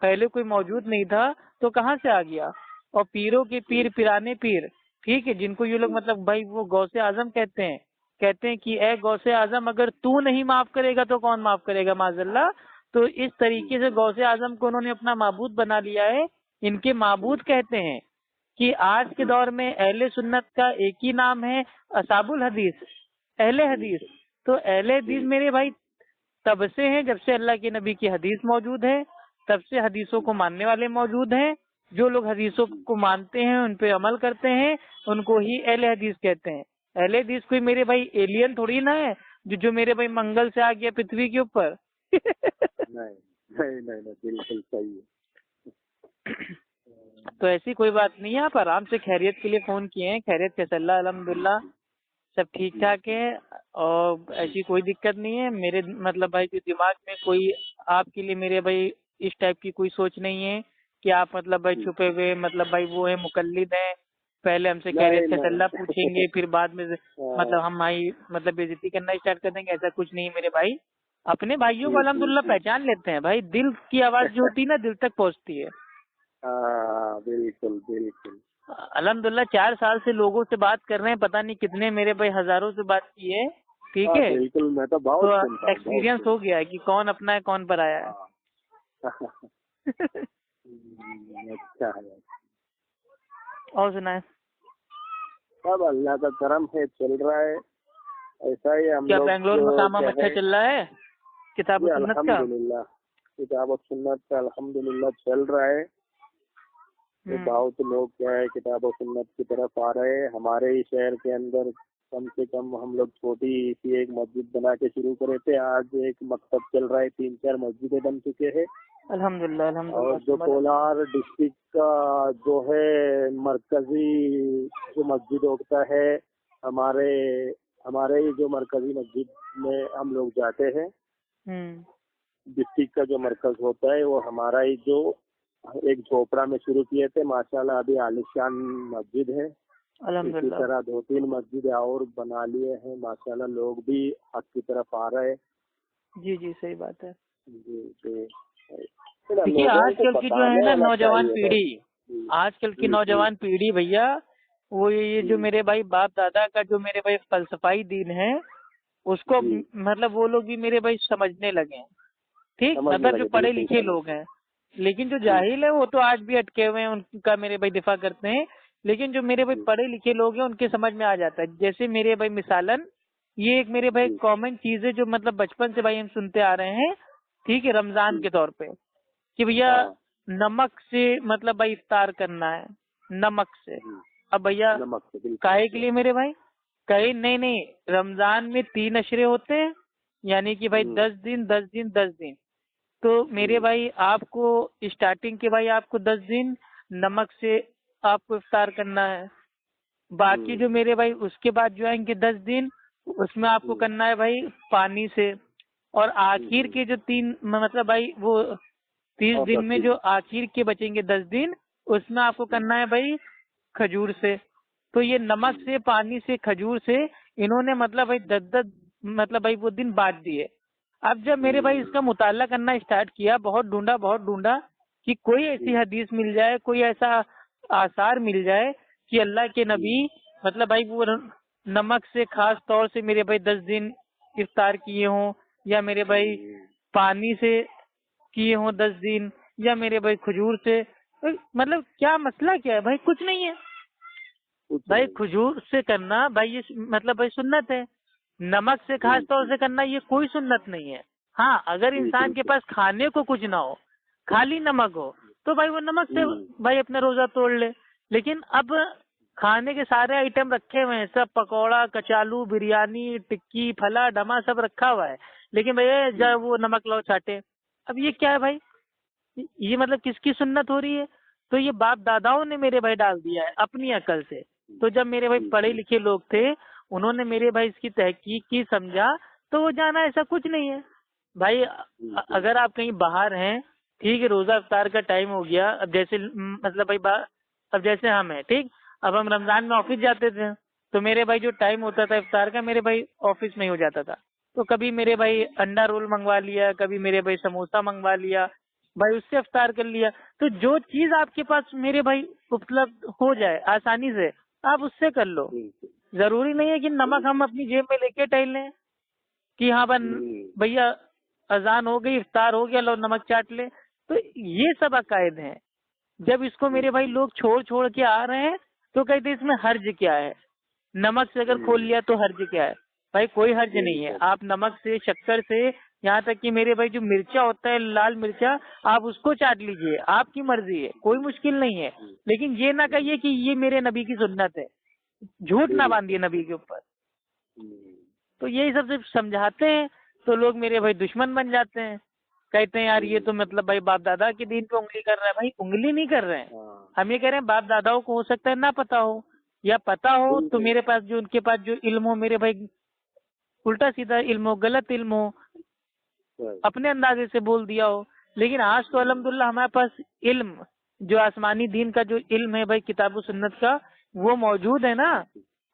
پہلے کوئی موجود نہیں تھا تو کہاں سے آ گیا؟ اور پیروں کے پیر پیرانے پیر، ٹھیک ہے، جن کو یہ لوگ مطلب بھائی وہ غوث اعظم کہتے ہیں کہ اے غوث اعظم اگر تو نہیں معاف کرے گا تو کون معاف کرے گا معاذ اللہ۔ تو اس طریقے سے غوث اعظم کو انہوں نے اپنا معبود بنا لیا ہے۔ ان کے معبود کہتے ہیں کہ آج کے دور میں اہل سنت کا ایک ہی نام ہے اصحاب الحدیث، اہل حدیث۔ تو اہل حدیث میرے بھائی تب سے ہیں جب سے اللہ کے نبی کی حدیث موجود ہے، تب سے حدیثوں کو ماننے والے موجود ہیں۔ جو لوگ حدیثوں کو مانتے ہیں، ان پہ عمل کرتے ہیں، ان کو ہی اہل حدیث کہتے ہیں۔ اہل حدیث کوئی میرے بھائی ایلین تھوڑی نہ ہے جو میرے بھائی منگل سے آ گیا پرتھوی کے اوپر۔ نہیں بالکل صحیح ہے۔ تو ایسی کوئی بات نہیں ہے، آپ آرام سے خیریت کے لیے فون کیے ہیں، خیریت سے اللہ الحمدللہ سب ٹھیک ٹھاک ہے، اور ایسی کوئی دقت نہیں ہے۔ میرے مطلب بھائی دماغ میں کوئی آپ کے لیے میرے بھائی اس ٹائپ کی کوئی سوچ نہیں ہے کہ آپ مطلب بھائی چھپے ہوئے مطلب بھائی وہ ہیں مقلد ہیں، پہلے ہم سے خیریت سے اللہ پوچھیں گے پھر بعد میں مطلب ہم مطلب بے عزتی کرنا اسٹارٹ کر دیں گے، ایسا کچھ نہیں ہے میرے بھائی۔ اپنے بھائیوں کو الحمدللہ پہچان لیتے ہیں بھائی، دل کی آواز جو ہوتی ہے نا دل تک پہنچتی ہے۔ بالکل بالکل الحمدللہ 4 سال سے لوگوں سے بات کر رہے ہیں، پتہ نہیں کتنے میرے بھائی ہزاروں سے بات کی ہے، ٹھیک ہے، بالکل میں تو تو ایکسپیرینس ہو گیا ہے کہ کون اپنا ہے کون پرایا ہے۔ اچھا ہے، اور سنائیں؟ سب اللہ کا کرم ہے، چل رہا ہے ایسا ہی ہم کیا لوگ۔ بنگلور میں کام اچھا چل رہا ہے کتاب و سنت کا؟ الحمدللہ کتاب و سنت کا الحمدللہ چل رہا ہے۔ بہت لوگ کیا ہے کتاب و سنت کی طرف آ رہے ہیں۔ ہمارے ہی شہر کے اندر کم سے کم ہم لوگ چھوٹی سی ایک مسجد بنا کے شروع کرے تھے، آج ایک مکتب چل رہا ہے، 3-4 مسجدیں بن چکے ہیں الحمدللہ۔ اور جو کولار ڈسٹرکٹ کا جو ہے مرکزی جو مسجد ہوتا ہے، ہمارے ہی جو مرکزی مسجد میں ہم لوگ جاتے ہیں، ڈسٹرکٹ کا جو مرکز ہوتا ہے وہ ہمارا ہی جو ایک جھوپڑا میں شروع کیے تھے، ماشاءاللہ ابھی عالیشان مسجد ہے۔ اسی طرح 2-3 مسجدیں اور بنا لیے ہیں، ماشاءاللہ لوگ بھی حق کی طرف آ رہے۔ جی جی صحیح بات ہے۔ جی جی دیکھیے آج کل کی جو ہے نا نوجوان پیڑھی، آج کل کی نوجوان پیڑھی بھیا وہ یہ جو میرے بھائی باپ دادا کا جو میرے بھائی فلسفائی دین ہے اس کو مطلب وہ لوگ بھی میرے بھائی سمجھنے لگے ہیں، ٹھیک، مطلب جو پڑھے لکھے لوگ ہیں، لیکن جو جاہل ہے وہ تو آج بھی اٹکے ہوئے ہیں، ان کا میرے بھائی دفاع کرتے ہیں، لیکن جو میرے بھائی پڑھے لکھے لوگ ہیں ان کے سمجھ میں آ جاتا ہے۔ جیسے میرے بھائی مثالاً یہ ایک میرے بھائی کامن چیز ہے جو مطلب بچپن سے بھائی ہم سنتے آ رہے ہیں، ٹھیک ہے، رمضان کے طور پہ کہ بھیا نمک سے مطلب بھائی افطار کرنا ہے، نمک سے۔ اب بھیا کاہے کے لیے میرے بھائی؟ کہیں نہیں، رمضان میں 3 اشرے ہوتے ہیں، یعنی کہ بھائی 10 دن 10 دن 10 دن، تو میرے بھائی آپ کو اسٹارٹنگ کے بھائی آپ کو 10 دن نمک سے آپ کو افطار کرنا ہے، باقی جو میرے بھائی اس کے بعد جو آئیں گے 10 دن اس میں آپ کو کرنا ہے بھائی پانی سے، اور آخر کے جو 3 مطلب بھائی وہ 30 دن میں جو آخر کے بچیں گے 10 دن اس میں آپ کو کرنا ہے بھائی کھجور سے۔ تو یہ نمک سے، پانی سے، کھجور سے انہوں نے مطلب بھائی 10 مطلب بھائی وہ دن بانٹ دیے۔ اب جب میرے بھائی اس کا مطالعہ کرنا اسٹارٹ کیا، بہت ڈھونڈا کہ کوئی ایسی حدیث مل جائے، کوئی ایسا آثار مل جائے کہ اللہ کے نبی مطلب بھائی وہ نمک سے خاص طور سے میرے بھائی 10 دن افطار کیے ہوں، یا میرے بھائی پانی سے کیے ہوں 10 دن، یا میرے بھائی کھجور سے۔ مطلب کیا مسئلہ کیا ہے بھائی؟ کچھ نہیں ہے بھائی، کھجور سے کرنا بھائی یہ مطلب بھائی سنت ہے، نمک سے خاص طور سے کرنا یہ کوئی سنت نہیں ہے۔ ہاں اگر انسان کے پاس کھانے کو کچھ نہ ہو، خالی نمک ہو، تو بھائی وہ نمک سے بھائی اپنا روزہ توڑ لے، لیکن اب کھانے کے سارے آئٹم رکھے ہوئے ہیں، سب پکوڑا، کچالو، بریانی، ٹکی، پھلا ڈما سب رکھا ہوا ہے، لیکن بھائی جب وہ نمک لاؤ چاٹے۔ اب یہ کیا ہے بھائی؟ یہ مطلب کس کی سنت ہو رہی ہے؟ تو یہ باپ داداؤں نے میرے بھائی ڈال دیا ہے اپنی عقل سے۔ تو جب میرے بھائی پڑھے لکھے لوگ تھے انہوں نے میرے بھائی اس کی تحقیق کی، سمجھا، تو وہ جانا ایسا کچھ نہیں ہے بھائی۔ اگر آپ کہیں باہر ہیں، ٹھیک ہے، روزہ افطار کا ٹائم ہو گیا، اب جیسے مطلب بھائی اب جیسے ہم ہیں، ٹھیک، اب ہم رمضان میں آفس جاتے تھے تو میرے بھائی جو ٹائم ہوتا تھا افطار کا میرے بھائی آفس میں ہی ہو جاتا تھا، تو کبھی میرے بھائی انڈا رول منگوا لیا، کبھی میرے بھائی سموسہ منگوا لیا، بھائی اس سے افطار کر لیا. تو جو چیز آپ کے پاس میرے بھائی اپلبدھ ہو جائے آسانی سے آپ اس سے کر لو. ضروری نہیں ہے کہ نمک ہم اپنی جیب میں لے کے ٹہل لیں کہ ہاں بھیا اذان ہو گئی افطار ہو گیا لو نمک چاٹ لے. تو یہ سب عقائد ہیں. جب اس کو میرے بھائی لوگ چھوڑ کے آ رہے ہیں تو کہتے ہیں اس میں حرج کیا ہے, نمک سے اگر کھول لیا تو حرج کیا ہے. بھائی کوئی حرج نہیں ہے. آپ نمک سے شکر سے یہاں تک کہ میرے بھائی جو مرچا ہوتا ہے لال مرچا آپ اس کو چاٹ لیجئے, آپ کی مرضی ہے, کوئی مشکل نہیں ہے. لیکن یہ نہ کہیے کہ یہ میرے نبی کی سنت ہے, جھوٹ نہ باندھیے نبی کے اوپر. تو یہی سب سے سمجھاتے ہیں تو لوگ میرے بھائی دشمن بن جاتے ہیں, کہتے ہیں یار یہ تو مطلب بھائی باپ دادا کے دین پہ انگلی کر رہا ہے. بھائی انگلی نہیں کر رہے ہیں, ہم یہ کہہ رہے ہیں باپ داداؤں کو ہو سکتا ہے نہ پتا ہو یا پتا ہو تو میرے پاس جو ان کے پاس جو علم ہو میرے بھائی الٹا سیدھا علم ہو, غلط علم ہو, اپنے اندازے سے بول دیا ہو. لیکن آج تو الحمدللہ ہمارے پاس علم جو آسمانی دین کا جو علم ہے بھائی کتاب و سنت کا وہ موجود ہے نا.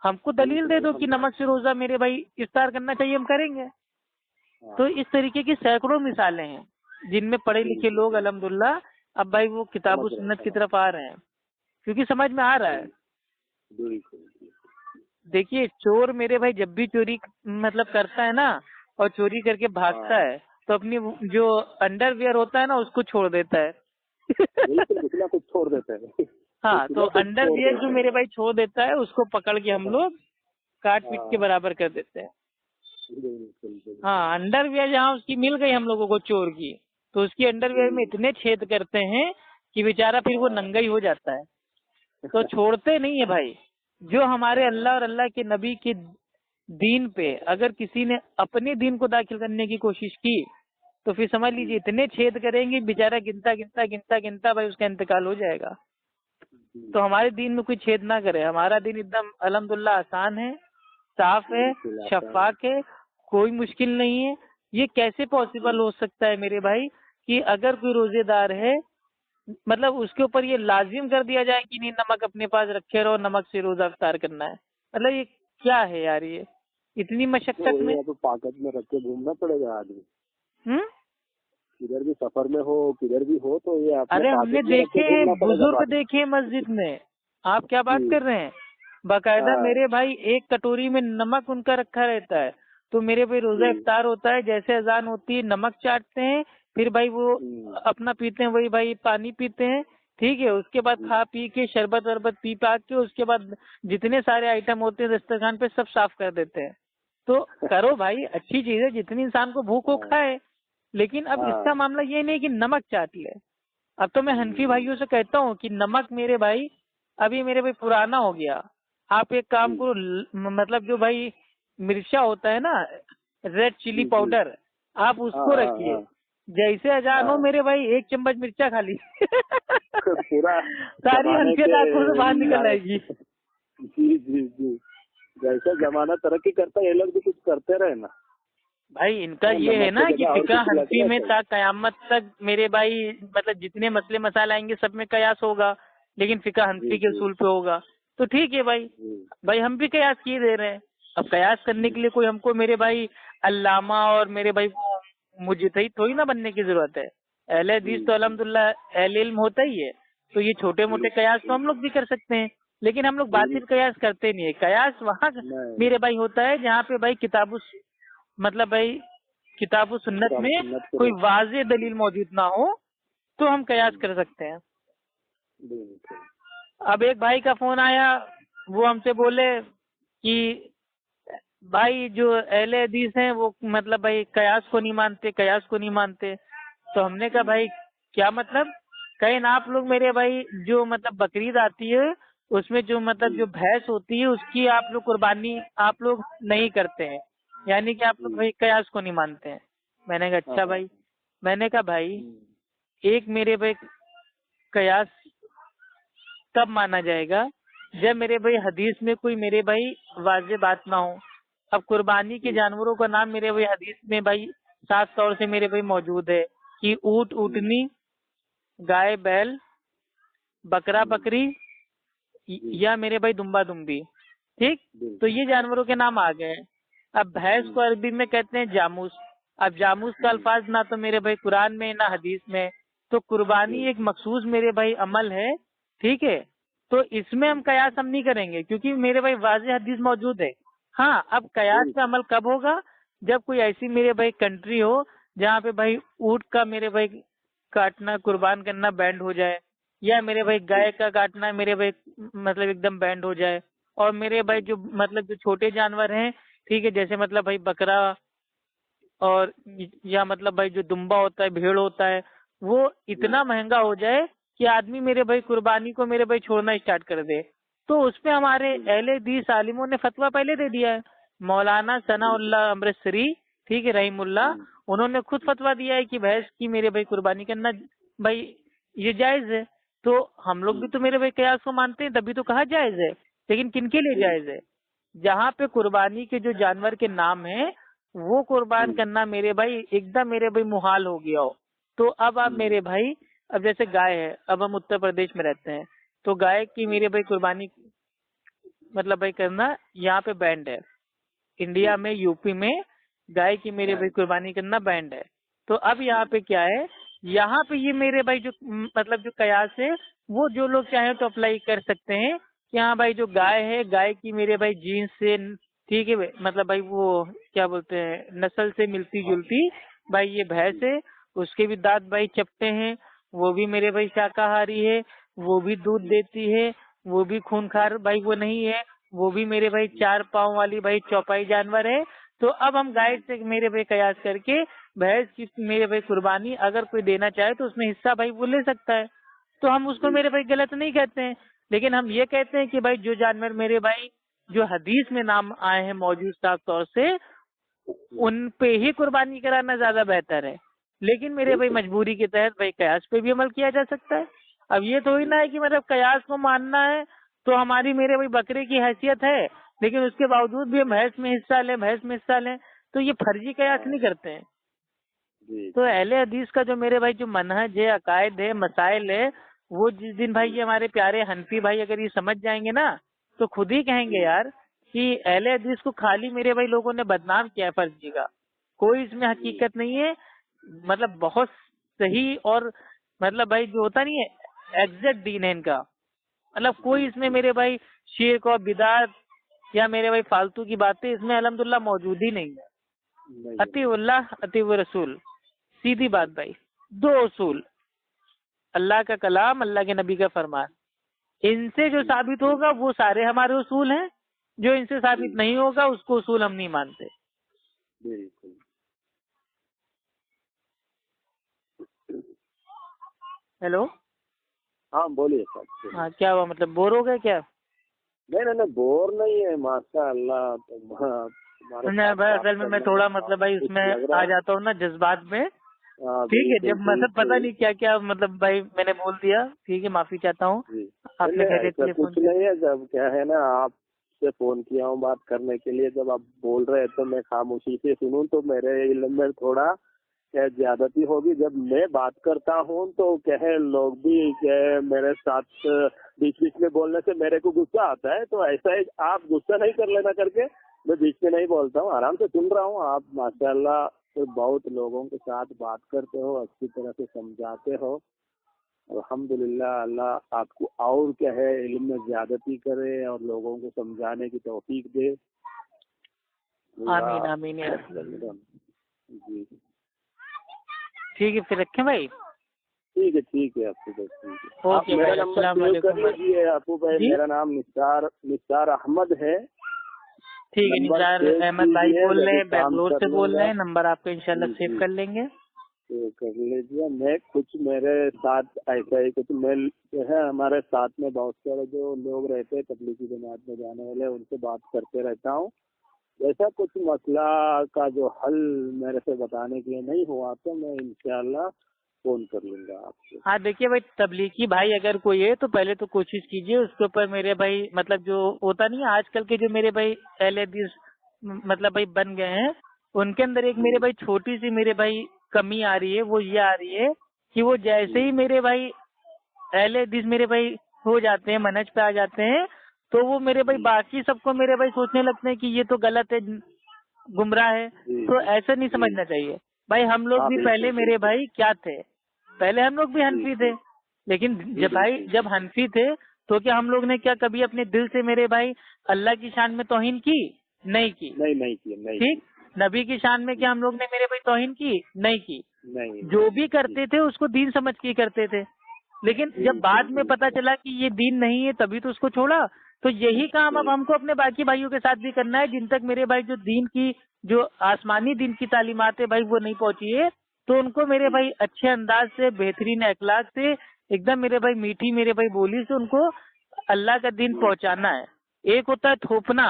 ہم کو دلیل دے دو کہ نمک سے روزہ میرے بھائی افطار کرنا چاہیے, ہم کریں گے. تو اس طریقے کی سینکڑوں مثالیں ہیں جن میں پڑھے لکھے لوگ الحمدللہ اب بھائی وہ کتاب و سنت کی طرف آ رہے ہیں کیونکہ سمجھ میں آ رہا ہے. دیکھیے چور میرے بھائی جب بھی چوری مطلب کرتا ہے نا اور چوری کر کے بھاگتا ہے تو اپنی جو انڈر ویئر ہوتا ہے نا اس کو چھوڑ دیتا ہے. کچھ چھوڑ دیتا ہے. ہاں تو انڈر ویئر جو میرے بھائی چھوڑ دیتا ہے اس کو پکڑ کے ہم لوگ کاٹ پیٹ کے برابر کر دیتے ہیں. ہاں انڈر ویئر جہاں اس کی مل گئی ہم لوگوں کو چور کی تو اس کی انڈر ویئر میں اتنے چھید کرتے ہیں کہ بیچارہ پھر وہ ننگا ہی ہو جاتا ہے. تو چھوڑتے نہیں ہے بھائی. جو ہمارے اللہ اور اللہ کے نبی کے دین پہ اگر کسی نے اپنے دین کو داخل کرنے کی کوشش کی تو پھر سمجھ لیجیے اتنے چھید کریں گے بیچارہ گنتا بھائی اس کا انتقال ہو جائے گا. تو ہمارے دین میں کوئی چھید نہ کرے. ہمارا دین ایک دم الحمدللہ آسان ہے, صاف ہے, شفاف ہے, کوئی مشکل نہیں ہے. یہ کیسے پاسبل ہو سکتا ہے میرے بھائی کہ اگر کوئی روزے دار ہے مطلب اس کے اوپر یہ لازم کر دیا جائے کہ نہیں نمک اپنے پاس رکھے رہو, نمک سے روزہ افطار کرنا ہے. مطلب یہ کیا ہے یار, یہ اتنی مشقت میں پاکٹ میں رکھ کے گھومنا پڑے گا آدمی. کدھر بھی سفر میں ہو کدھر بھی ہو تو یہ ارے ہم نے دیکھے ہیں بزرگ دیکھے مسجد میں. آپ کیا بات کر رہے ہیں, باقاعدہ میرے بھائی ایک کٹوری میں نمک ان کا رکھا رہتا ہے. تو میرے بھائی روزہ افطار ہوتا ہے جیسے اذان ہوتی ہے نمک چاٹتے ہیں پھر بھائی وہ اپنا پیتے ہیں, وہی بھائی پانی پیتے ہیں, ٹھیک ہے. اس کے بعد کھا پی کے شربت وربت پی پا کے اس کے بعد جتنے سارے آئٹم ہوتے ہیں دسترخوان پہ سب صاف کر دیتے ہیں. تو کرو بھائی, اچھی چیز ہے, جتنی انسان کو بھوک ہو کھائے. لیکن اب اس کا معاملہ یہ نہیں کہ نمک چاٹ لے. اب تو میں حنفی بھائیوں سے کہتا ہوں کہ نمک میرے بھائی ابھی میرے بھائی پرانا ہو گیا. آپ ایک کام کرو, مطلب جو بھائی مرچا ہوتا ہے نا ریڈ چلی پاؤڈر آپ اس کو رکھیے. جیسے اذان ہو میرے بھائی ایک چمچ مرچا کھا لی ساری حنفیت آنکھوں سے باہر نکل آئے گی. جی جیسے زمانہ ترقی کرتا ہے یہ لوگ بھی کچھ کرتے رہے نا بھائی. ان کا یہ ہے نا کہ فقہ حنفی میں تا قیامت تک میرے بھائی مطلب جتنے مسئلے مسائل آئیں گے سب میں قیاس ہوگا, لیکن فقہ حنفی کے اصول پہ ہوگا. تو ٹھیک ہے بھائی ہم بھی قیاس کیے دے رہے ہیں. اب قیاس کرنے کے لیے کوئی ہم کو میرے بھائی علامہ اور میرے بھائی مجتہد تھوڑی نہ بننے کی ضرورت ہے. اہل حدیث تو الحمدللہ اہل علم ہوتا ہی ہے. تو یہ چھوٹے موٹے قیاس تو ہم لوگ بھی کر سکتے ہیں, لیکن ہم لوگ باطل قیاس کرتے نہیں ہے. قیاس وہاں میرے بھائی ہوتا ہے جہاں پہ بھائی مطلب بھائی کتاب و سنت میں کوئی واضح دلیل موجود نہ ہو تو ہم قیاس کر سکتے ہیں. اب ایک بھائی کا فون آیا, وہ ہم سے بولے کہ بھائی جو اہل حدیث ہیں وہ مطلب بھائی قیاس کو نہیں مانتے. تو ہم نے کہا بھائی کیا مطلب, کہیں نہ آپ لوگ میرے بھائی جو مطلب بقرعید آتی ہے اس میں جو مطلب جو بھینس ہوتی ہے اس کی آپ لوگ قربانی آپ لوگ نہیں کرتے ہیں, یعنی کہ آپ لوگ بھائی قیاس کو نہیں مانتے ہیں. میں نے کہا اچھا بھائی. میں نے کہا بھائی ایک میرے بھائی قیاس کب مانا جائے گا جب میرے بھائی حدیث میں کوئی میرے بھائی واضح بات نہ ہو. اب قربانی کے جانوروں کا نام میرے بھائی حدیث میں بھائی صاف طور سے میرے بھائی موجود ہے کہ اونٹ اونٹنی, گائے بیل, بکرا بکری یا میرے بھائی دمبا دمبی, ٹھیک. تو یہ جانوروں کے نام آ گئے. اب بھینس کو عربی میں کہتے ہیں جاموس. اب جاموس کا الفاظ نہ تو میرے بھائی قرآن میں نہ حدیث میں. تو قربانی ایک مخصوص میرے بھائی عمل ہے، ٹھیک ہے، تو اس میں ہم قیاس ہم نہیں کریں گے، کیونکہ میرے بھائی واضح حدیث موجود ہے۔ ہاں، اب قیاس پہ عمل کب ہوگا؟ جب کوئی ایسی میرے بھائی کنٹری ہو جہاں پہ بھائی اونٹ کا میرے بھائی کاٹنا قربان کرنا بینڈ ہو جائے، یا میرے بھائی گائے کا کاٹنا میرے بھائی مطلب ایک دم بینڈ ہو جائے، اور میرے بھائی جو مطلب جو چھوٹے جانور ہیں، ٹھیک ہے، جیسے مطلب بھائی بکرا اور یا مطلب بھائی جو دمبا ہوتا ہے، بھیڑ ہوتا ہے، وہ اتنا مہنگا ہو جائے کہ آدمی میرے بھائی قربانی کو میرے بھائی چھوڑنا اسٹارٹ کر دے، تو اس پہ ہمارے اہل حدیث عالموں نے فتویٰ پہلے دے دیا ہے۔ مولانا ثناء اللہ امرتسری، ٹھیک ہے، رحیم اللہ، انہوں نے خود فتویٰ دیا ہے کہ بھینس کی میرے بھائی قربانی کرنا بھائی یہ جائز ہے۔ تو ہم لوگ بھی تو میرے بھائی قیاس کو مانتے ہیں، تبھی تو کہا جائز ہے، لیکن کن کے لیے جائز ہے؟ جہاں پہ قربانی کے جو جانور کے نام ہیں وہ قربان کرنا میرے بھائی ایک دم میرے بھائی محال ہو گیا ہو، تو اب آپ میرے بھائی، اب جیسے گائے ہے، اب ہم اتر پردیش میں رہتے ہیں، تو گائے کی میرے بھائی قربانی مطلب بھائی کرنا یہاں پہ بینڈ ہے، انڈیا میں، یو پی میں گائے کی میرے بھائی قربانی کرنا بینڈ ہے۔ تو اب یہاں پہ کیا ہے، یہاں پہ یہ میرے بھائی جو مطلب جو قیاس ہے وہ جو لوگ چاہیں تو اپلائی کر سکتے ہیں کہ ہاں بھائی جو گائے ہے، گائے کی میرے بھائی جینس سے، ٹھیک ہے، مطلب بھائی وہ کیا بولتے ہیں نسل سے ملتی جلتی بھائی یہ بھینس ہے، اس کے بھی دانت بھائی چپٹے ہیں، وہ بھی میرے بھائی شاکاہاری ہے، وہ بھی دودھ دیتی ہے، وہ بھی خونخوار بھائی وہ نہیں ہے، وہ بھی میرے بھائی 4 پاؤں والی بھائی چوپائی جانور ہے۔ تو اب ہم گائے سے میرے بھائی قیاس کر کے بھینس کی میرے بھائی قربانی اگر کوئی دینا چاہے تو اس میں حصہ بھائی وہ لے سکتا ہے، تو ہم اس کو میرے بھائی غلط نہیں کہتے ہیں، لیکن ہم یہ کہتے ہیں کہ بھائی جو جانور میرے بھائی جو حدیث میں نام آئے ہیں موجود صاف طور سے ان پہ ہی قربانی کرانا زیادہ بہتر ہے، لیکن میرے بھائی مجبوری کے تحت بھائی قیاس پہ بھی عمل کیا جا سکتا ہے۔ اب یہ تو ہی نہ ہے کہ مطلب قیاس کو ماننا ہے تو ہماری میرے بھائی بکرے کی حیثیت ہے، لیکن اس کے باوجود بھی ہم بھینس میں حصہ لیں، تو یہ فرضی قیاس نہیں کرتے ہیں۔ تو اہل حدیث کا جو میرے بھائی جو منہج ہے، عقائد ہے، مسائل ہے، وہ جس دن بھائی یہ ہمارے پیارے حنفی بھائی اگر یہ سمجھ جائیں گے نا تو خود ہی کہیں گے یار کہ اہل حدیث کو خالی میرے بھائی لوگوں نے بدنام کیا ہے فرضی کا، کوئی اس میں حقیقت نہیں ہے، مطلب بہت صحیح اور مطلب بھائی جو ہوتا نہیں ہے ایگزیکٹ دین ہے ان کا، مطلب کوئی اس میں میرے بھائی شرک اور بدعت یا میرے بھائی فالتو کی باتیں اس میں الحمدللہ موجود ہی نہیں ہے۔ اطیع اللہ اطیع رسول، سیدھی بات بھائی، 2 اصول، اللہ کا کلام، اللہ کے نبی کا فرمان، ان سے جو ثابت ہوگا وہ سارے ہمارے اصول ہیں، جو ان سے ثابت نہیں ہوگا اس کو اصول ہم نہیں مانتے۔ بالکل۔ ہیلو، ہاں بولیے صاحب۔ ہاں کیا ہوا، مطلب بور ہو گئے کیا؟ نہیں بور نہیں ہے، ماشاء اللہ۔ نہیں بھائی، اصل میں تھوڑا مطلب بھائی اس میں آ جاتا ہوں نا جذبات میں، ٹھیک ہے، جب مطلب پتہ نہیں کیا کیا مطلب بھائی میں نے بول دیا، ٹھیک ہے، معافی چاہتا ہوں۔ آپ نے کچھ نہیں ہے، جب کیا ہے نا آپ سے فون کیا ہوں بات کرنے کے لیے، جب آپ بول رہے تو میں خاموشی سے سنوں تو میرے علم میں تھوڑا زیادتی ہوگی، جب میں بات کرتا ہوں تو کہے لوگ بھی کہ میرے ساتھ بیچ بیچ میں بولنے سے میرے کو غصہ آتا ہے، تو ایسا ہے آپ غصہ نہیں کر لینا کر کے میں بیچ میں نہیں بولتا ہوں، آرام سے سن رہا ہوں۔ آپ ماشاءاللہ بہت لوگوں کے ساتھ بات کرتے ہو، اچھی طرح سے سمجھاتے ہو، الحمدللہ۔ اللہ آپ کو اور کیا ہے علم میں زیادتی کرے اور لوگوں کو سمجھانے کی توفیق دے۔ آمین آمین یا رب العالمین۔ جی ٹھیک ہے، پھر رکھیں بھائی؟ ٹھیک ہے آپ اوکے میرا بھائی، نمبر السلام سیو کر علیکم بھائی۔ لیجیے آپ بھائی، میرا نام نثار احمد ہے۔ ٹھیک ہے، نثار احمد بھائی بول رہے ہیں، بنگلور سے بول رہے ہیں، نمبر آپ کا انشاءاللہ سیو کر لیں گے۔ کر لیجیے۔ میں کچھ میرے ساتھ ایسا ہی کچھ میل جو ہے، ہمارے ساتھ میں بہت سارے جو لوگ رہتے ہیں تبلیغی جماعت میں جانے والے، ان سے بات کرتے رہتا ہوں، جیسا کچھ مسئلہ کا جو حل میرے سے بتانے کے لیے نہیں ہوا تو میں انشاءاللہ فون کر لوں گا آپ سے۔ ہاں دیکھیے بھائی، تبلیغی بھائی اگر کوئی ہے تو پہلے تو کوشش کیجیے اس کے اوپر میرے بھائی، مطلب جو ہوتا نہیں ہے آج کل کے جو میرے بھائی اہل حدیث مطلب بھائی بن گئے ہیں، ان کے اندر ایک میرے بھائی چھوٹی سی میرے بھائی کمی آ رہی ہے، وہ یہ آ رہی ہے کہ وہ جیسے ہی میرے بھائی اہل حدیث میرے بھائی ہو جاتے ہیں، منہج پہ آ جاتے ہیں، تو وہ میرے بھائی باقی سب کو میرے بھائی سوچنے لگتے ہیں کہ یہ تو غلط ہے، گمراہ ہے، تو ایسا نہیں سمجھنا چاہیے بھائی۔ ہم لوگ بھی پہلے میرے بھائی کیا تھے، پہلے ہم لوگ بھی حنفی تھے، لیکن جب حنفی تھے تو کیا ہم لوگ نے کیا کبھی اپنے دل سے میرے بھائی اللہ کی شان میں توہین کی؟ نہیں کی۔ ٹھیک، نبی کی شان میں کیا ہم لوگ نے میرے بھائی توہین کی؟ نہیں کی۔ جو بھی کرتے تھے اس کو دین سمجھ کے کرتے تھے، لیکن جب بعد میں پتا چلا کہ یہ دین نہیں ہے تبھی تو اس کو چھوڑا۔ تو یہی کام اب ہم کو اپنے باقی بھائیوں کے ساتھ بھی کرنا ہے، جن تک میرے بھائی جو دین کی جو آسمانی دین کی تعلیمات ہے بھائی وہ نہیں پہنچی ہے، تو ان کو میرے بھائی اچھے انداز سے، بہترین اخلاق سے، ایک دم میرے بھائی میٹھی میرے بھائی بولی سے ان کو اللہ کا دین پہنچانا ہے۔ ایک ہوتا ہے تھوپنا،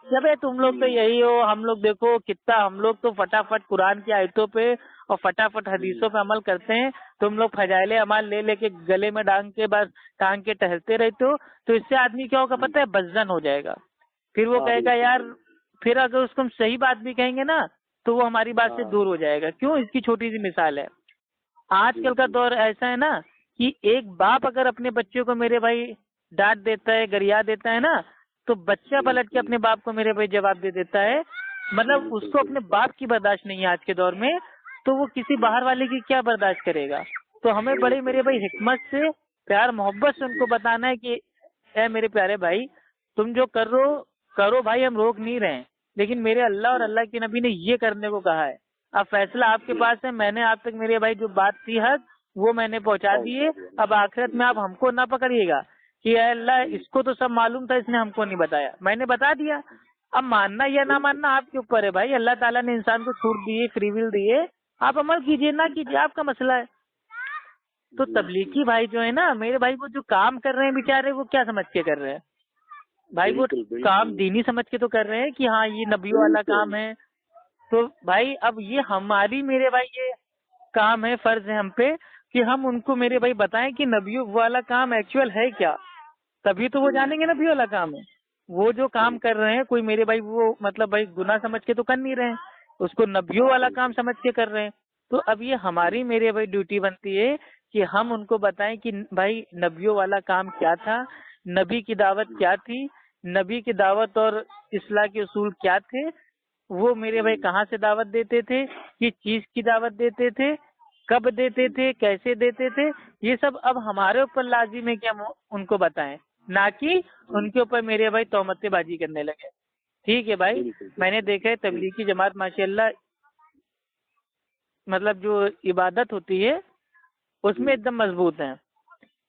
جب تم لوگ تو یہی ہو، ہم لوگ دیکھو کتنا ہم لوگ تو فٹافٹ قرآن کی آیتوں پہ اور فٹافٹ حدیثوں پہ عمل کرتے ہیں، تم لوگ فضائل اعمال لے کے گلے میں ٹانگ کے ٹہلتے رہتے ہو، تو اس سے آدمی کیا ہوگا پتہ ہے؟ بدزن ہو جائے گا، پھر وہ کہے گا یار، پھر اگر اس کو ہم صحیح بات بھی کہیں گے نا تو وہ ہماری بات سے دور ہو جائے گا۔ کیوں؟ اس کی چھوٹی سی مثال ہے، آج کل کا دور ایسا ہے نا کہ ایک باپ اگر اپنے بچے کو میرے بھائی ڈانٹ دیتا ہے، گریا دیتا ہے نا، تو بچہ پلٹ کے اپنے باپ کو میرے بھائی جواب دے دیتا ہے، مطلب اس کو اپنے باپ کی برداشت نہیں ہے آج کے دور میں، تو وہ کسی باہر والے کی کیا برداشت کرے گا؟ تو ہمیں بڑے میرے بھائی حکمت سے، پیار محبت سے ان کو بتانا ہے کہ اے میرے پیارے بھائی، تم جو کرو بھائی، ہم روک نہیں رہے، لیکن میرے اللہ اور اللہ کے نبی نے یہ کرنے کو کہا ہے، اب فیصلہ آپ کے پاس ہے۔ میں نے آپ تک میرے بھائی جو بات تھی حق وہ میں نے پہنچا دی ہے، اب آخرت میں آپ ہم کو نہ پکڑیے گا کہ اے اللہ اس کو تو سب معلوم تھا، اس نے ہم کو نہیں بتایا، میں نے بتا دیا، اب ماننا یا نہ ماننا آپ کے اوپر ہے بھائی۔ اللہ تعالیٰ نے انسان کو چھوٹ دی ہے، فری ول دی ہے، آپ عمل کیجیے نہ کیجیے آپ کا مسئلہ ہے۔ تو تبلیغی بھائی جو ہے نا میرے بھائی، وہ جو کام کر رہے ہیں بیچارے، وہ کیا سمجھ کے کر رہے ہیں بھائی؟ وہ کام دینی سمجھ کے تو کر رہے ہیں کہ ہاں یہ نبیوں والا کام ہے، تو بھائی اب یہ ہماری میرے بھائی یہ کام ہے، فرض ہے ہم پہ کہ ہم ان کو میرے بھائی بتائیں کہ نبیوں والا کام ایکچوئل ہے کیا، تبھی تو وہ جانیں گے نبیوں والا کام ہے۔ وہ جو کام کر رہے ہیں کوئی میرے بھائی وہ مطلب بھائی گناہ سمجھ کے تو کر نہیں رہے ہیں، اس کو نبیوں والا کام سمجھ کے کر رہے ہیں۔ تو اب یہ ہماری میرے بھائی ڈیوٹی بنتی ہے کہ ہم ان کو بتائیں کہ بھائی نبیوں والا کام کیا تھا، نبی کی دعوت کیا تھی، نبی کی دعوت اور اصلاح کے اصول کیا تھے، وہ میرے بھائی کہاں سے دعوت دیتے تھے، کس چیز کی دعوت دیتے تھے، کب دیتے تھے، کیسے دیتے تھے، یہ سب اب ہمارے اوپر لازم ہے کہ ہم ان کو بتائیں، نہ کہ ان کے اوپر میرے بھائی تہمت بازی کرنے لگے۔ ٹھیک ہے بھائی، میں نے دیکھا ہے تبلیغی جماعت ماشاء اللہ مطلب جو عبادت ہوتی ہے اس میں ایک دم مضبوط ہیں،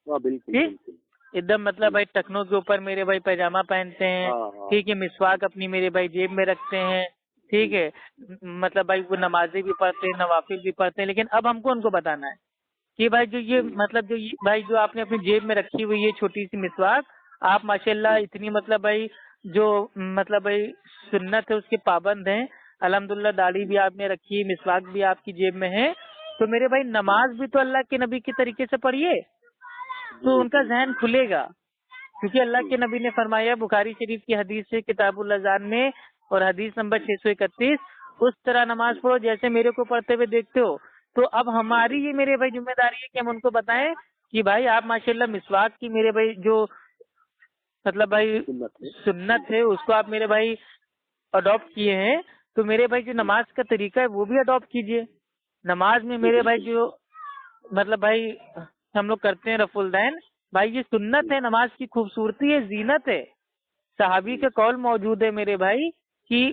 ٹھیک، ایک دم مطلب بھائی ٹکنوں کے اوپر میرے بھائی پیجامہ پہنتے ہیں، ٹھیک ہے، مسواک اپنی میرے بھائی جیب میں رکھتے ہیں، ٹھیک ہے، مطلب بھائی وہ نمازیں بھی پڑھتے ہیں، نوافل بھی پڑھتے ہیں، لیکن اب ہم کو ان کو بتانا ہے کہ بھائی جو یہ مطلب جو بھائی جو آپ نے اپنی جیب میں رکھی ہوئی ہے چھوٹی سی مسواک، آپ ماشاءاللہ اتنی مطلب بھائی جو مطلب بھائی سنت ہے اس کے پابند ہیں، الحمدللہ داڑھی بھی آپ نے رکھی، مسواک بھی آپ کی جیب میں ہے، تو میرے بھائی نماز بھی تو اللہ کے نبی کے طریقے سے پڑھیے، تو ان کا ذہن کھلے گا، کیونکہ اللہ کے نبی نے فرمایا بخاری شریف کی حدیث ہے کتاب الاذان میں اور حدیث نمبر 631، اس طرح نماز پڑھو جیسے میرے کو پڑھتے ہوئے دیکھتے ہو۔ تو اب ہماری یہ میرے بھائی ذمہ داری ہے کہ ہم ان کو بتائیں کہ بھائی آپ ماشاءاللہ مسواک کی میرے بھائی جو مطلب بھائی سنت ہے اس کو آپ میرے بھائی اڈاپٹ کیے ہیں، تو میرے بھائی جو نماز کا طریقہ ہے وہ بھی اڈاپٹ کیجئے۔ نماز میں میرے بھائی جو مطلب بھائی ہم لوگ کرتے ہیں رفع الدین، بھائی یہ سنت ہے، نماز کی خوبصورتی ہے، زینت ہے، صحابی کا قول موجود ہے میرے بھائی کہ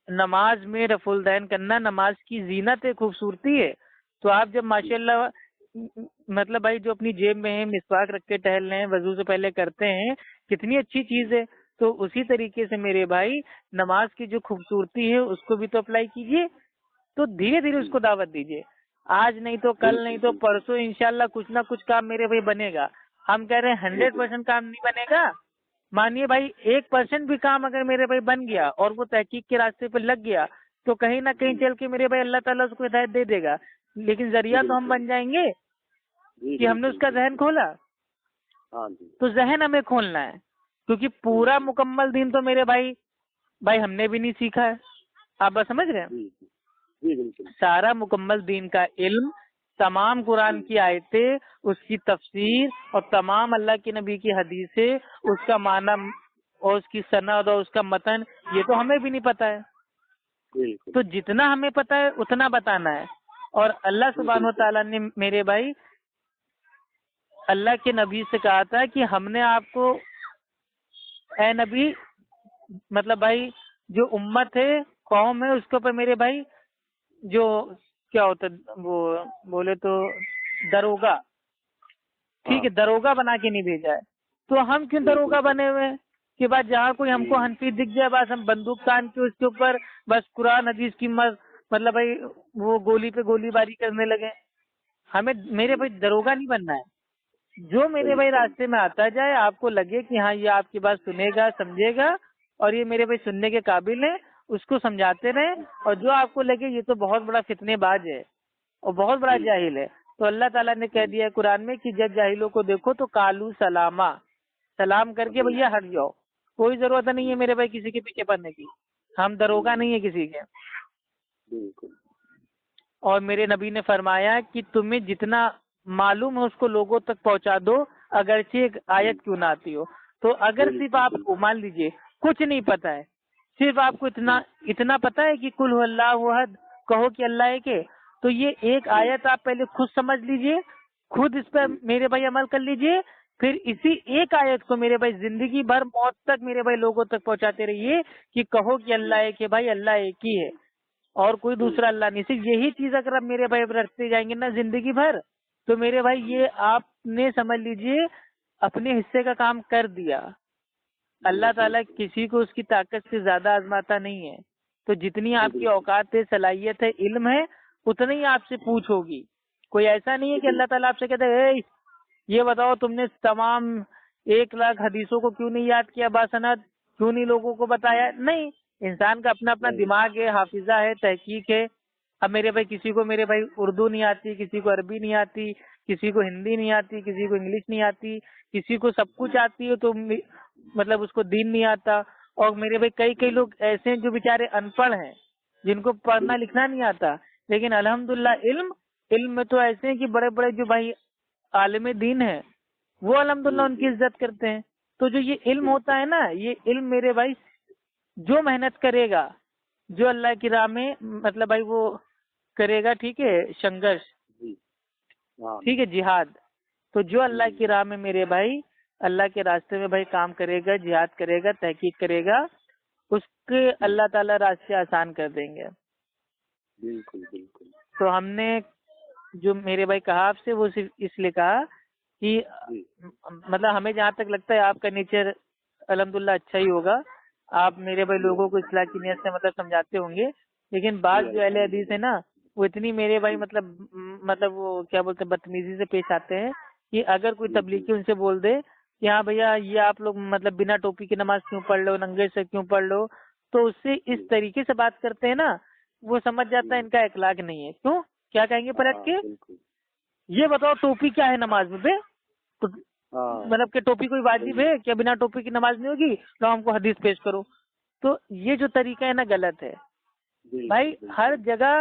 نماز میں رفع الدین کرنا نماز کی زینت ہے، خوبصورتی ہے۔ تو آپ جب ماشاءاللہ مطلب بھائی جو اپنی جیب میں ہے مسواک رکھ کے ٹہل رہے ہیں، وضو سے پہلے کرتے ہیں، کتنی اچھی چیز ہے۔ تو اسی طریقے سے میرے بھائی نماز کی جو خوبصورتی ہے اس کو بھی تو اپلائی کیجئے، تو دھیرے دھیرے اس کو دعوت دیجئے، آج نہیں تو کل نہیں تو پرسوں انشاءاللہ کچھ نہ کچھ کام میرے بھائی بنے گا۔ ہم کہہ رہے ہیں 100% کام نہیں بنے گا، مانیے بھائی 1% بھی کام اگر میرے بھائی بن گیا اور وہ تحقیق کے راستے پہ لگ گیا تو کہیں نہ کہیں چل کے میرے بھائی اللہ تعالیٰ اس کو ہدایت دے دے گا، لیکن ذریعہ تو ہم بن جائیں گے کہ ہم نے اس کا ذہن کھولا۔ تو ذہن ہمیں کھولنا ہے، کیونکہ پورا مکمل دین تو میرے بھائی ہم نے بھی نہیں سیکھا ہے، آپ بس سمجھ رہے ہیں، سارا مکمل دین کا علم، تمام قرآن کی آیتیں، اس کی تفسیر اور تمام اللہ کے نبی کی حدیثیں، اس کا معنی اور اس کی سند اور اس کا متن، یہ تو ہمیں بھی نہیں پتا ہے۔ تو جتنا ہمیں پتا ہے اتنا بتانا ہے، اور اللہ سبحانہ و تعالیٰ نے میرے بھائی اللہ کے نبی سے کہا تھا کہ ہم نے آپ کو اے نبی مطلب بھائی جو امت ہے قوم ہے اس کے اوپر میرے بھائی جو کیا ہوتا ہے وہ بولے تو دروگا، ٹھیک ہے، دروگا بنا کے نہیں بھیجا ہے. تو ہم کیوں دروگا بنے ہوئے کہ بعد جہاں کوئی ہم کو حنفی دکھ جائے بس ہم بندوق تان کے اس کے اوپر بس قرآن حدیث کی مطلب بھائی وہ گولی پہ گولی باری کرنے لگے. ہمیں میرے بھائی دروگا نہیں بننا ہے. جو میرے بھائی راستے میں آتا جائے آپ کو لگے کہ ہاں یہ آپ کی بات سنے گا سمجھے گا اور یہ میرے بھائی سننے کے قابل ہے، اس کو سمجھاتے رہیں. اور جو آپ کو لگے یہ تو بہت بڑا فتنے باز ہے اور بہت بڑا جاہل ہے، تو اللہ تعالیٰ نے کہہ دیا ہے قرآن میں کہ جب جاہلوں کو دیکھو تو کالو سلامہ، سلام کر کے بھیا ہٹ جاؤ. کوئی ضرورت نہیں ہے میرے بھائی کسی کے پیچھے پڑنے کی، ہم دروگا نہیں ہے کسی کے. اور میرے نبی نے فرمایا کہ تمہیں جتنا معلوم ہے اس کو لوگوں تک پہنچا دو اگرچہ ایک آیت کیوں نہ آتی ہو. تو اگر صرف آپ کو مان لیجئے کچھ نہیں پتا ہے، صرف آپ کو اتنا پتا ہے کہ کل هو اللہ احد، کہو کہ اللہ ایک ہے، تو یہ ایک آیت آپ پہلے خود سمجھ لیجئے، خود اس پر میرے بھائی عمل کر لیجئے، پھر اسی ایک آیت کو میرے بھائی زندگی بھر موت تک میرے بھائی لوگوں تک پہنچاتے رہیے کہ کہو کہ اللہ ایک ہے. بھائی اللہ ایک ہی ہے اور کوئی دوسرا اللہ نہیں. صرف یہی چیز اگر آپ میرے بھائی رکھتے جائیں گے نا زندگی بھر تو میرے بھائی یہ آپ نے سمجھ لیجئے اپنے حصے کا کام کر دیا. اللہ تعالیٰ کسی کو اس کی طاقت سے زیادہ آزماتا نہیں ہے. تو جتنی آپ کی اوقات ہے، صلاحیت ہے، علم ہے، اتنا ہی آپ سے پوچھ ہوگی. کوئی ایسا نہیں ہے کہ اللہ تعالیٰ آپ سے کہتے ہیں یہ بتاؤ تم نے تمام 1,00,000 حدیثوں کو کیوں نہیں یاد کیا باسند، کیوں نہیں لوگوں کو بتایا. نہیں، انسان کا اپنا اپنا دماغ ہے، حافظہ ہے، تحقیق ہے. اب میرے بھائی کسی کو میرے بھائی اردو نہیں آتی، کسی کو عربی نہیں آتی، کسی کو ہندی نہیں آتی، کسی کو انگلش نہیں آتی، کسی کو سب کچھ آتی ہے تو مطلب اس کو دین نہیں آتا. اور میرے بھائی کئی لوگ ایسے ہیں جو بیچارے ان پڑھ ہیں، جن کو پڑھنا لکھنا نہیں آتا، لیکن الحمدللہ علم میں تو ایسے ہیں کہ بڑے بڑے جو بھائی عالم دین ہیں وہ الحمدللہ ان کی عزت کرتے ہیں. تو جو یہ علم ہوتا ہے نا، یہ علم میرے بھائی جو محنت کرے گا، جو اللہ کی راہ میں مطلب بھائی وہ کرے گا، ٹھیک ہے، سنگرش، ٹھیک ہے، جہاد. تو جو اللہ کی راہ میں میرے بھائی اللہ کے راستے میں بھائی کام کرے گا، جہاد کرے گا، تحقیق کرے گا، اس کے اللہ تعالیٰ راستے آسان کر دیں گے. بالکل بالکل. تو ہم نے جو میرے بھائی کہا آپ سے وہ صرف اس لیے کہا کہ مطلب ہمیں جہاں تک لگتا ہے آپ کا نیچر الحمدللہ اچھا ہی ہوگا. آپ میرے بھائی لوگوں کو اصلاح کی نیت سے مطلب سمجھاتے ہوں گے، لیکن بعض جو اہل حدیث ہے نا وہ اتنی میرے بھائی مطلب وہ کیا بولتے ہیں بدتمیزی سے پیش آتے ہیں کہ اگر کوئی تبلیغی ان سے بول دے کہ ہاں بھیا یہ آپ لوگ مطلب بنا ٹوپی کی نماز کیوں پڑھ لو، ننگے سے کیوں پڑھ لو، تو اس سے اس طریقے سے بات کرتے ہیں نا وہ سمجھ جاتا ہے ان کا اخلاق نہیں ہے. کیوں کیا کہیں گے پلٹ کے، یہ بتاؤ ٹوپی کیا ہے نماز میں بے، مطلب کہ ٹوپی کوئی واجب ہے کیا، بنا ٹوپی کی نماز نہیں ہوگی، تو ہم کو حدیث پیش کرو. تو یہ جو طریقہ ہے نا غلط ہے بھائی. ہر جگہ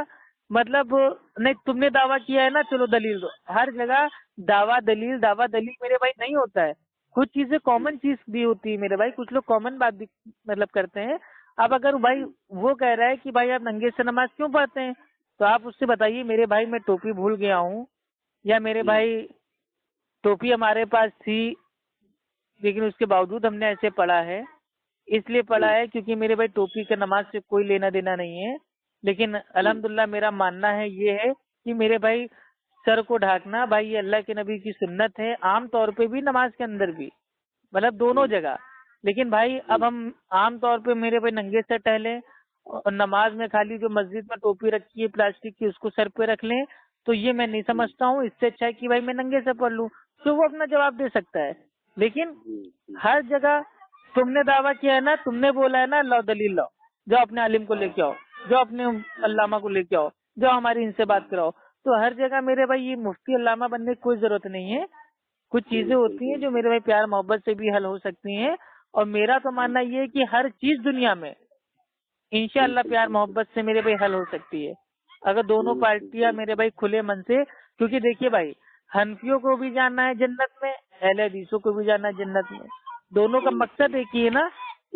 مطلب نہیں تم نے دعویٰ کیا ہے نا چلو دلیل دو، ہر جگہ دعویٰ دلیل میرے بھائی نہیں ہوتا ہے. کچھ چیزیں کامن چیز بھی ہوتی ہے میرے بھائی، کچھ لوگ کامن بات بھی مطلب کرتے ہیں. اب اگر بھائی وہ کہہ رہا ہے کہ بھائی آپ ننگے سے نماز کیوں پڑھتے ہیں، تو آپ اس سے بتائیے میرے بھائی میں ٹوپی بھول گیا ہوں، یا میرے بھائی ٹوپی ہمارے پاس تھی لیکن اس کے باوجود ہم نے ایسے پڑھا ہے، اس لیے پڑھا ہے کیونکہ میرے بھائی ٹوپی کا نماز سے کوئی لینا دینا نہیں ہے. لیکن الحمدللہ میرا ماننا ہے یہ ہے کہ میرے بھائی سر کو ڈھانکنا بھائی یہ اللہ کے نبی کی سنت ہے، عام طور پہ بھی نماز کے اندر بھی، مطلب دونوں جگہ. لیکن بھائی اب ہم عام طور پہ میرے بھائی ننگے سے ٹہلیں اور نماز میں خالی جو مسجد میں ٹوپی رکھی ہے پلاسٹک کی اس کو سر پہ رکھ لیں، تو یہ میں نہیں سمجھتا ہوں. اس سے اچھا ہے کہ بھائی میں ننگے سے پڑھ لوں، تو وہ اپنا جواب دے سکتا ہے. لیکن ہر جگہ تم نے دعویٰ کیا ہے نا، تم نے بولا ہے نا لاؤ دلیل لاؤ، جو اپنے عالم کو لے کے آؤ، جو اپنے علامہ کو لے کے آؤ، جو ہماری ان سے بات کراؤ. تو ہر جگہ میرے بھائی یہ مفتی علامہ بننے کی کوئی ضرورت نہیں ہے. کچھ چیزیں ہوتی ہیں جو میرے بھائی پیار محبت سے بھی حل ہو سکتی ہیں. اور میرا تو ماننا یہ ہے کہ ہر چیز دنیا میں انشاءاللہ پیار محبت سے میرے بھائی حل ہو سکتی ہے اگر دونوں پارٹیاں میرے بھائی کھلے من سے. کیونکہ دیکھیے بھائی حنفیوں کو بھی جانا ہے جنت میں، اہل حدیثوں کو بھی جانا ہے جنت میں، دونوں کا مقصد ایک ہی ہے نا.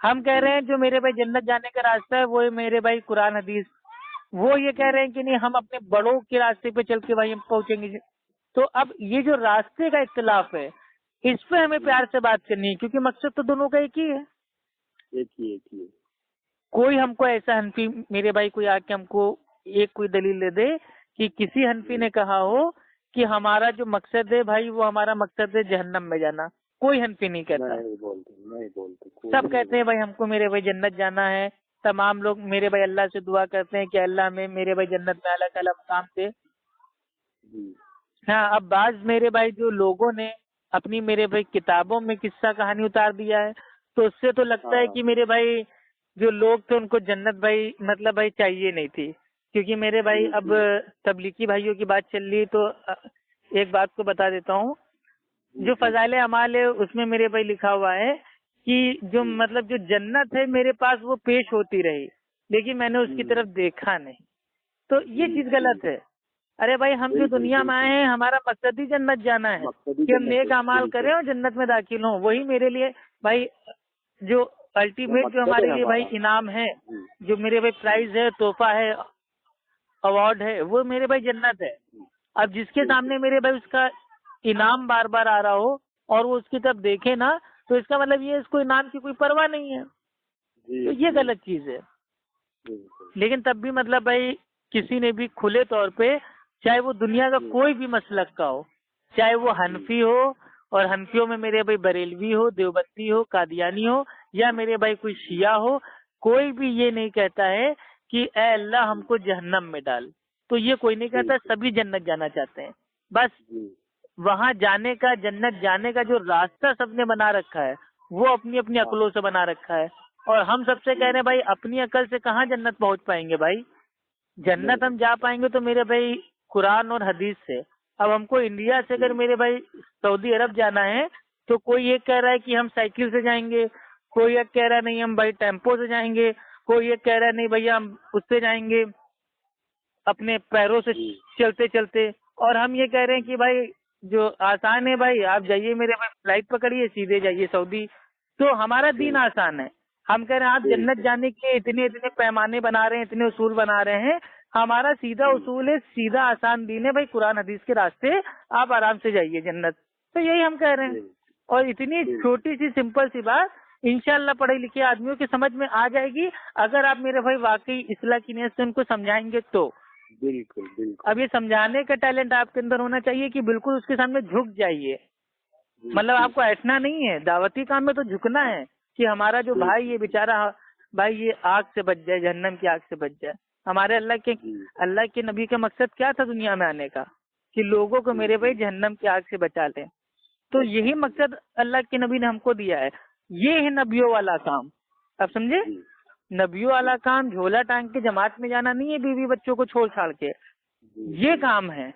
ہم کہہ رہے ہیں جو میرے بھائی جنت جانے کا راستہ ہے وہ میرے بھائی قرآن حدیث وہ یہ کہہ رہے ہیں کہ نہیں ہم اپنے بڑوں کے راستے پہ چل کے بھائی ہم پہنچیں گے. تو اب یہ جو راستے کا اختلاف ہے اس پہ ہمیں پیار سے بات کرنی ہے، کیونکہ مقصد تو دونوں کا ایک ہی ہے. ایک ہی. کوئی ہم کو ایسا حنفی میرے بھائی کوئی آ کے ہم کو ایک کوئی دلیل دے دے کہ کسی حنفی نے کہا ہو کہ ہمارا جو مقصد ہے بھائی وہ ہمارا مقصد ہے جہنم میں جانا، کوئی حنفی نہیں کہتا. نہیں بولتے سب کہتے ہیں بھائی ہم کو میرے بھائی جنت جانا ہے. تمام لوگ میرے بھائی اللہ سے دعا کرتے ہیں کہ اللہ میں میرے بھائی جنت میں اعلیٰ تعالیٰ مقام سے. ہاں اب بعض میرے بھائی جو لوگوں نے اپنی میرے بھائی کتابوں میں قصہ کہانی اتار دیا ہے تو اس سے تو لگتا ہے کہ میرے بھائی جو لوگ تھے ان کو جنت بھائی مطلب بھائی چاہیے نہیں تھی. کیونکہ میرے بھائی اب تبلیغی بھائیوں کی بات چل رہی تو ایک بات کو بتا دیتا ہوں. جو فضائل اعمال ہے اس میں میرے بھائی لکھا ہوا ہے کہ جو مطلب جو جنت ہے میرے پاس وہ پیش ہوتی رہی لیکن میں نے اس کی طرف دیکھا نہیں. تو یہ چیز غلط ہے. ارے بھائی ہم جو دنیا میں آئے ہیں ہمارا مقصد ہی جنت جانا ہے کہ ہم نیک اعمال کریں اور جنت میں داخل ہوں. وہی میرے لیے بھائی جو الٹیمیٹ جو ہمارے لیے بھائی انعام ہے، جو میرے بھائی پرائز ہے، تحفہ ہے، ایوارڈ ہے، وہ میرے بھائی جنت ہے. اب جس کے سامنے میرے بھائی اس کا انعام بار بار آ رہا ہو اور وہ اس کی طرف دیکھے نا تو اس کا مطلب یہ اس کو انعام کی کوئی پرواہ نہیں ہے. تو یہ غلط چیز ہے. لیکن تب بھی مطلب بھائی کسی نے بھی کھلے طور پہ چاہے وہ دنیا کا کوئی بھی مسلک کا ہو، چاہے وہ حنفی ہو اور حنفیوں میں میرے بھائی بریلوی ہو، دیوبندی ہو، قادیانی ہو یا میرے بھائی کوئی شیعہ ہو، کوئی بھی یہ نہیں کہتا ہے کہ اے اللہ ہم کو جہنم میں ڈال. تو یہ کوئی نہیں کہتا. سبھی جنت جانا چاہتے ہیں. بس وہاں جانے کا جنت جانے کا جو راستہ سب نے بنا رکھا ہے وہ اپنی اپنی عقلوں سے بنا رکھا ہے. اور ہم سب سے کہہ رہے ہیں بھائی اپنی عقل سے کہاں جنت پہنچ پائیں گے بھائی. جنت ہم جا پائیں گے تو میرے بھائی قرآن اور حدیث سے. اب ہم کو انڈیا سے اگر میرے بھائی سعودی عرب جانا ہے تو کوئی یہ کہہ رہا ہے کہ ہم سائیکل سے جائیں گے، کوئی یہ کہہ رہا ہے نہیں ہم بھائی ٹیمپو سے جائیں گے، کوئی یہ کہہ رہا ہے نہیں بھیا ہم اس سے جائیں گے اپنے پیروں سے چلتے چلتے. اور ہم یہ کہہ رہے ہیں کہ بھائی جو آسان ہے بھائی آپ جائیے میرے بھائی فلائٹ پکڑیے سیدھے جائیے سعودی. تو ہمارا دین آسان ہے. ہم کہہ رہے ہیں آپ جنت جانے کے اتنے پیمانے بنا رہے ہیں، اتنے اصول بنا رہے ہیں. ہمارا سیدھا اصول ہے، سیدھا آسان دین ہے بھائی قرآن حدیث کے راستے آپ آرام سے جائیے جنت. تو یہی ہم کہہ رہے ہیں. اور اتنی چھوٹی سی سمپل سی بات انشاءاللہ پڑھے لکھے آدمیوں کی سمجھ میں آ جائے گی اگر آپ میرے بھائی واقعی اصلاح کی نیت سے ان کو سمجھائیں گے تو. بالکل. اب یہ سمجھانے کا ٹیلنٹ آپ کے اندر ہونا چاہیے کہ بالکل اس کے سامنے جھک جائیے. مطلب آپ کو ایسنا نہیں ہے، دعوتی کام میں تو جھکنا ہے کہ ہمارا جو بھائی یہ بیچارہ بھائی یہ آگ سے بچ جائے، جہنم کی آگ سے بچ جائے. ہمارے اللہ کے نبی کا مقصد کیا تھا دنیا میں آنے کا کہ لوگوں کو میرے بھائی جہنم کی آگ سے بچا لیں. تو یہی مقصد اللہ کے نبی نے ہم کو دیا ہے. یہ ہے نبیوں والا کام. اب سمجھے؟ نبیوں والا کام جھولا ٹانگ کے جماعت میں جانا نہیں ہے بیوی بچوں کو چھوڑ چھاڑ کے. یہ کام ہے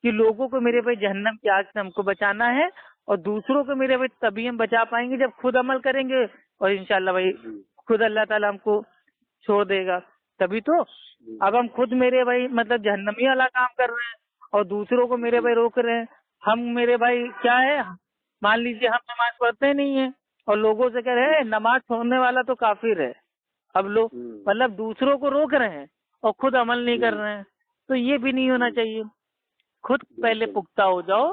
کہ لوگوں کو میرے بھائی جہنم کی آگ سے ہم کو بچانا ہے اور دوسروں کو میرے بھائی تبھی ہم بچا پائیں گے جب خود عمل کریں گے اور انشاءاللہ بھائی خود اللہ تعالیٰ ہم کو چھوڑ دے گا تبھی تو. اب ہم خود میرے بھائی مطلب جہنمی والا کام کر رہے ہیں اور دوسروں کو میرے بھائی روک رہے ہیں. ہم میرے بھائی کیا ہے مان لیجیے ہم نماز پڑھتے نہیں ہیں اور لوگوں سے کہہ رہے ہیں نماز چھوڑنے والا تو کافر ہے. اب لوگ مطلب دوسروں کو روک رہے ہیں اور خود عمل نہیں کر رہے ہیں. تو یہ بھی نہیں ہونا چاہیے. خود پہلے پختہ ہو جاؤ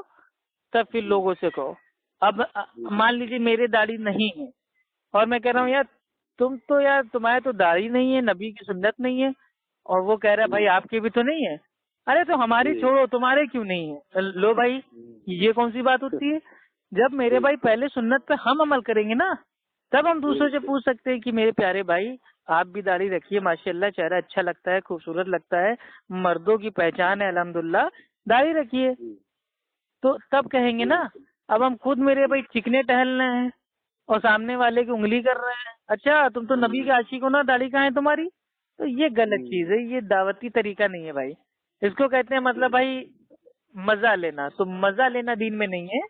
تب پھر لوگوں سے کہو. اب مان لیجیے میرے داڑھی نہیں ہے اور میں کہہ رہا ہوں یار تم تو یار تمہارے تو داڑھی نہیں ہے، نبی کی سنت نہیں ہے اور وہ کہہ رہا ہے بھائی آپ کی بھی تو نہیں ہے. ارے تو ہماری چھوڑو تمہارے کیوں نہیں ہے. لو بھائی یہ کون سی بات ہوتی ہے؟ جب میرے بھائی پہلے سنت پہ ہم عمل کریں گے نا تب ہم دوسروں سے پوچھ سکتے ہیں کہ میرے پیارے بھائی آپ بھی داڑھی رکھیے، ماشاءاللہ چہرہ اچھا لگتا ہے، خوبصورت لگتا ہے، مردوں کی پہچان ہے الحمدللہ، داڑھی رکھیے. تو تب کہیں گے نا. اب ہم خود میرے بھائی چکنے ٹہل رہے ہیں اور سامنے والے کی انگلی کر رہے ہیں اچھا تم تو نبی کے عاشق ہو نا، داڑھی کہاں ہے تمہاری. تو یہ غلط چیز ہے، یہ دعوتی طریقہ نہیں ہے بھائی. اس کو کہتے ہیں مطلب بھائی مزہ لینا. تو مزہ لینا دین میں نہیں ہے.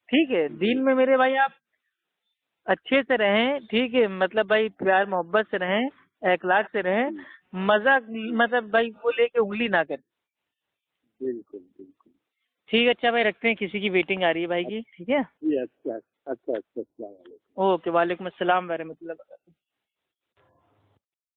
ٹھیک ہے دین میں میرے بھائی آپ اچھے سے رہیں، ٹھیک ہے مطلب بھائی پیار محبت سے رہیں، اخلاق سے رہیں. مزہ مطلب بھائی وہ لے کے انگلی نہ کریں. بالکل. ٹھیک ہے اچھا بھائی رکھتے ہیں، کسی کی ویٹنگ آ رہی ہے بھائی کی. ٹھیک ہے اچھا السلام علیکم. اوکے وعلیکم السلام ورحمۃ اللہ وبرکاتہ.